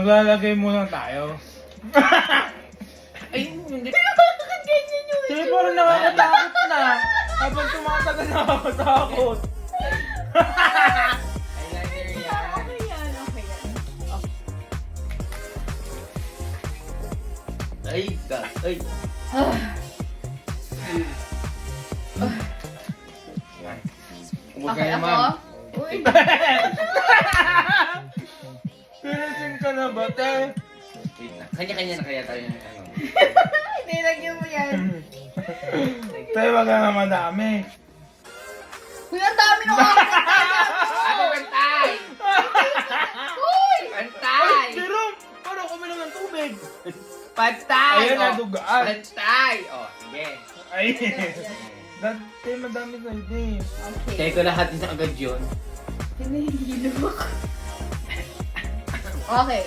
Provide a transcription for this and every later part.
Maglalagay muna tayo. Ay, hindi. Bakit ganyan yun? Sige, parang nakakatakot na. Habang tumatagal nakakatakot. Eyeliner yan. Okay yan, okay yan. Ay, God. Ay. Huwag ka Okay, naman. ako? Uy, Pinasin ka na ba, te? Wait na. Kanya-kanya na kaya tayo ng ano. hindi lagyan mo yan. Te, wag ka na madami. Uy, ang dami nung kakakatayan. Ano, pantay? Uy! Pantay! Jerome! Parang kumilang ng tubig. Pantay! Ayan, Oh. nadugaan. Pantay! Oh, sige. Ay, dati madami sa din. Okay. Kaya ko lahat din agad yun. Hinahihilo ko. Okay.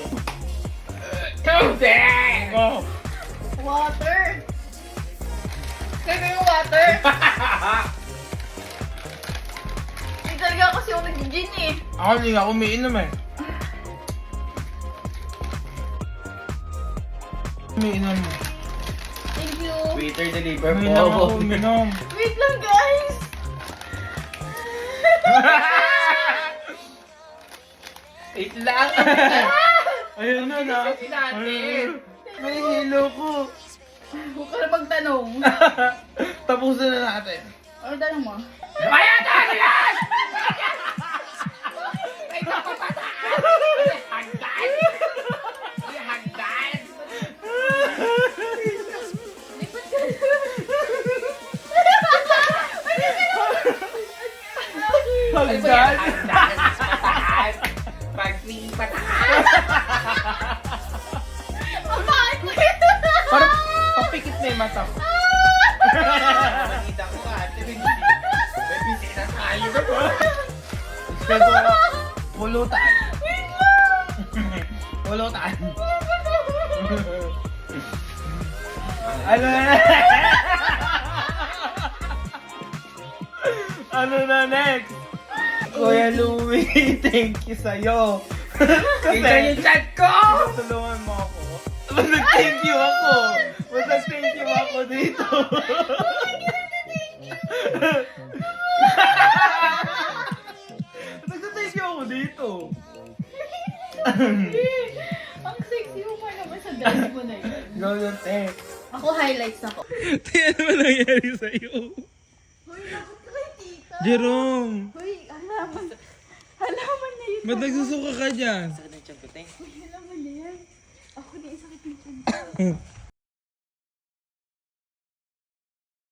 Tubig! Oh. Water. Kaya yung water. Hindi talaga kasi yung nag-gin eh. Ako hindi ako umiinom eh. Umiinom. Thank you. Waiter deliver Umiinom ako, po. umiinom. Wait lang guys. Wait lang. Ayun na na. Kasi natin. May hilo ko. Huwag ka na magtanong. Tapusin na natin. Ano tanong mo? Kaya tayo yan! Ay, naku, pataan! Hagdan! Ay, hagdan! Lipat ka na. Ano ba yan? Hagdan! Pataan! Pagling pataan! Ang bakit mo yun? Parang papikit na yung mata ko. Nakita ko ka, ate Benji. Bebisi na tayo na po. Pero, pulutan. Pulutan. Ano na? Ano na next? Kuya Louie, thank you sa'yo. Tingnan yung chat ko! Tulungan mo ako. Mag-thank you ako. Mag-thank you ako dito. Mag-thank you ako dito. Ang sexy mo pa naman sa dress mo na yun. Go, te. Ako highlights ako. Tingnan ano ba nangyari sa'yo? Hoy, bakit ka kay tita? Jerome, Hoy, halaman. Halaman na yun. ba't nagsusuka ka dyan? Sakit ng chat ko, te. Hoy, halaman na yan. Ako din sakit ng tiyan.